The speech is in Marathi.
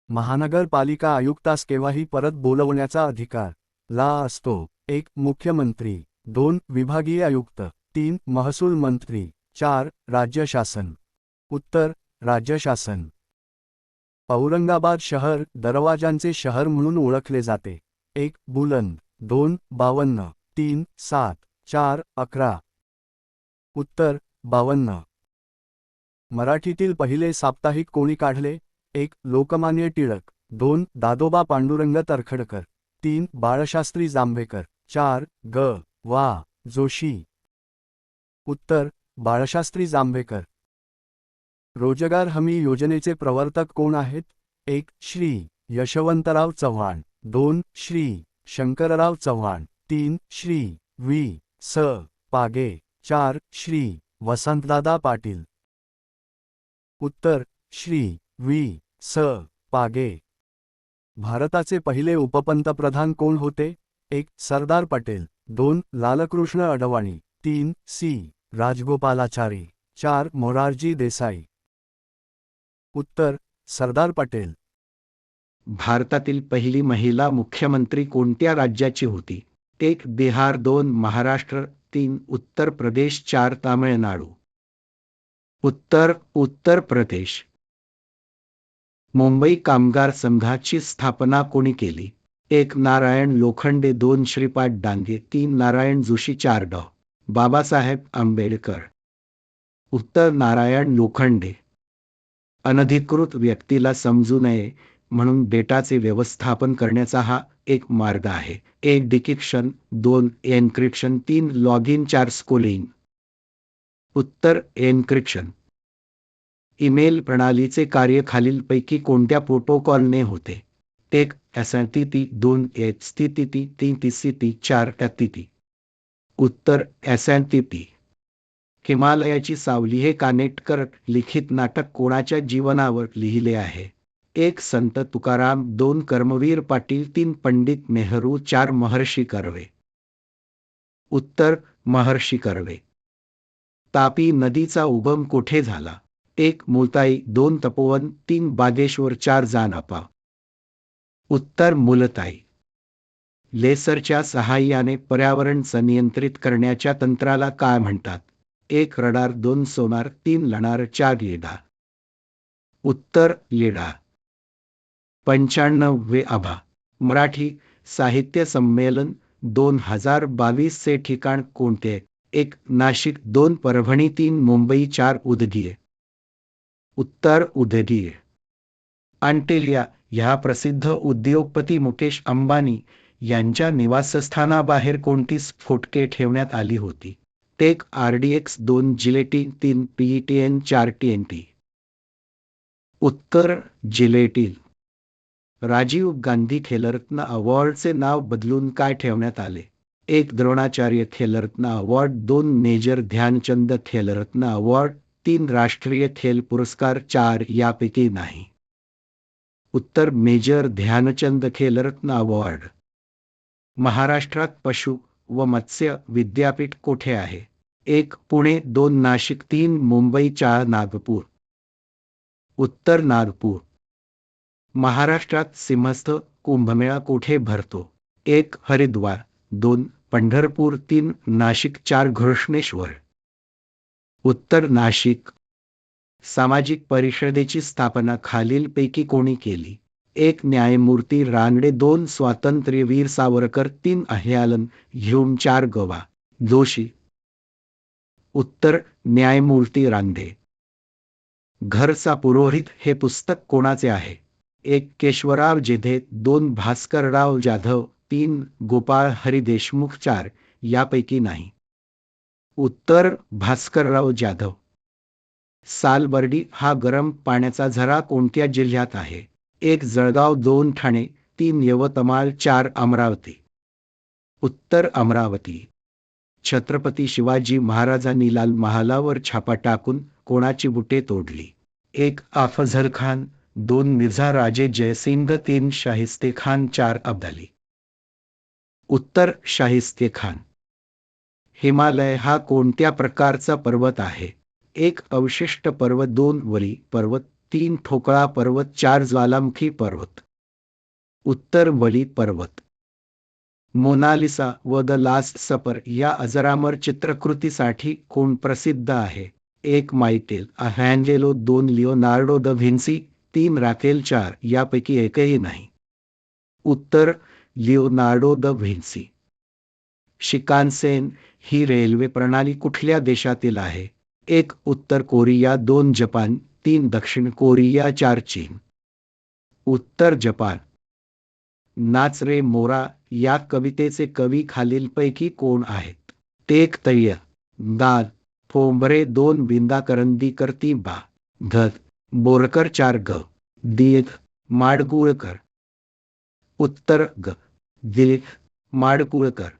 महानगरपालिका आयुक्तास केव्हाही परत बोलवण्याचा अधिकार ला असतो. 1. मुख्यमंत्री. 2. विभागीय आयुक्त. 3. महसूल मंत्री. 4. राज्य शासन. उत्तर राज्य शासन. औरंगाबाद शहर दरवाजांचे शहर म्हणून ओळखले जाते. 1. बुलंद. 2. 52. 3. 7. 4. 11. उत्तर 52. मराठीतील पहिले साप्ताहिक कोणी काढले? 1. लोकमान्य टिळक. 2. दादोबा पांडुरंग तरखडकर. 3. बाळशास्त्री जांभेकर. 4. ग. वा. जोशी. उत्तर बाळशास्त्री जांभेकर. रोजगार हमी योजनेचे प्रवर्तक कोण आहेत? 1. श्री यशवंतराव चव्हाण. 2. श्री शंकरराव चव्हाण. 3. श्री वी. स. पागे. 4. श्री वसंतदादा पाटील. उत्तर श्री वी. स. पागे. भारताचे पहिले उपपंतप्रधान कोण होते? 1. सरदार पटेल. 2. लालकृष्ण अडवाणी. 3. सी. राजगोपालाचारी. 4. मोरारजी देसाई. उत्तर सरदार पटेल. भारतातील पहिली महिला मुख्यमंत्री कोणत्या राज्याची होती? 1. बिहार. 2. महाराष्ट्र. 3. उत्तर प्रदेश. 4. तामिळनाडू. उत्तर उत्तर प्रदेश. मुंबई कामगार संघाची स्थापना कोणी केली? 1. नारायण लोखंडे. 2. श्रीपाद डांगे. 3. नारायण जोशी. 4. डॉ. बाबासाहेब आंबेडकर. उत्तर नारायण लोखंडे. अनधिकृत व्यक्तीला समजू नये म्हणून डेटाचे व्यवस्थापन करण्याचा हा एक मार्ग आहे. 1. डिक्रिप्शन. 2. एन्क्रिप्शन. 3. लॉगिन. 4. स्कोलिंग. उत्तर एन्क्रिप्शन. ईमेल प्रणालीचे कार्य खालीलपैकी कोणत्या प्रोटोकॉलने होते? 1. एसएमटीपी. 2. एचटीटीपी. 3. टीसीपी. 4. एफटीपी. उत्तर एसएमटीपी. हिमालयाची सावली हे कानेटकर लिखित नाटक कोणाच्या जीवनावर लिहिले आहे? 1. संत तुकाराम. 2. कर्मवीर पाटील. 3. पंडित नेहरू. 4. महर्षी कर्वे. उत्तर महर्षी कर्वे. तापी नदीचा उगम कोठे झाला? 1. मुलताई. 2. तपोवन. 3. बागेश्वर. 4. जानपा. उत्तर मुलताई. लेसरच्या सहाय्याने पर्यावरण नियंत्रित करण्याच्या तंत्राला काय म्हणतात? 1. रडार. 2. सोनार. 3. लनार. 4. लिडार. उत्तर लिडार. 95वे आभा मराठी साहित्य संमेलन 2022 चे ठिकाण कोणते? 1. नाशिक. 2. परभणी. 3. मुंबई. 4. उदगीर. उत्तर उदगीर. अंटेलिया ह्या प्रसिद्ध उद्योगपती मुकेश अंबानी यांच्या निवासस्थानाबाहेर कोणती स्फोटके ठेवण्यात आली होती? 1. RDX. 2. जिलेटिन. 3. PETN. 4. TNT. उत्तर जिलेटिन. राजीव गांधी खेलरत्न अवॉर्डचे नाव बदलून काय ठेवण्यात आले? 1. Dronacharya Khel Ratna award. 2. Major Dhyan Chand Khel Ratna award. 3. Rashtriya खेल पुरस्कार. 4. यापैकी नाही. उत्तर मेजर ध्यानचंद खेलरत्न अवॉर्ड. महाराष्ट्रात पशु व मत्स्य विद्यापीठ कोठे आहे? 1. पुणे. 2. नाशिक. 3. मुंबई. 4. नागपूर. उत्तर नागपूर. महाराष्ट्रात सिंहस्थ कुंभमेळा कोठे भरतो? 1. हरिद्वार. 2. पंढरपूर. 3. नाशिक. 4. घृष्णेश्वर. उत्तर नाशिक. सामाजिक परिषदेची स्थापना खालीलपैकी कोणी केली? 1. न्यायमूर्ती रानडे. 2. स्वातंत्र्यवीर सावरकर. 3. अहल्यान ह्यूम. 4. गवा. जोशी. उत्तर न्यायमूर्ती रानडे. घरचा पुरोहित हे पुस्तक कोणाचे आहे? 1. केशवराव जेधे. 2. भास्करराव जाधव. 3. गोपाळ हरी देशमुख. 4. यापैकी नाही. उत्तर भास्करराव जाधव. सालबर्डी हा गरम पाण्याचा झरा कोणत्या जिल्ह्यात आहे? 1. जळगाव. 2. ठाणे. 3. यवतमाळ. 4. अमरावती. उत्तर अमरावती. छत्रपती शिवाजी महाराजांनी लाल महालावर छापा टाकून कोणाची बुटे तोडली? 1. अफझल खान. 2. मिर्झा राजे जयसिंग. 3. शाहिस्ते खान. 4. अब्दाली. उत्तर शाहिस्ते खान. हिमालय हा कोणत्या प्रकारचा पर्वत आहे? 1. अवशिष्ट पर्वत. 2. वरी पर्वत. 3 ठोकळा पर्वत, 4 ज्वालामुखी पर्वत. उत्तर बळी पर्वत. मोनालिसा व द लास्ट सपर या अजरामर चित्रकृतीसाठी कोण प्रसिद्ध आहे? 1 Michelangelo, 2 Leonardo da Vinci, 3 राकेल, 4 यापैकी एकही नाही. उत्तर लिओनार्डो द व्हिन्सी. शिकानसेन ही रेल्वे प्रणाली कुठल्या देशातील आहे? 1 उत्तर कोरिया, 2 जपान, 3 दक्षिण कोरिया, 4 चीन. उत्तर जपान. नाच रे मोरा या कवितेचे कवी खालीलपैकी कोण आहेत? 1 तय्य, दाद, फोंबरे, 2 विंदा करंदीकर, 3 बा. धत बोरकर, 4 ग. दीर्घ माडगुळकर. उत्तर ग. दीर्घ माडगुळकर.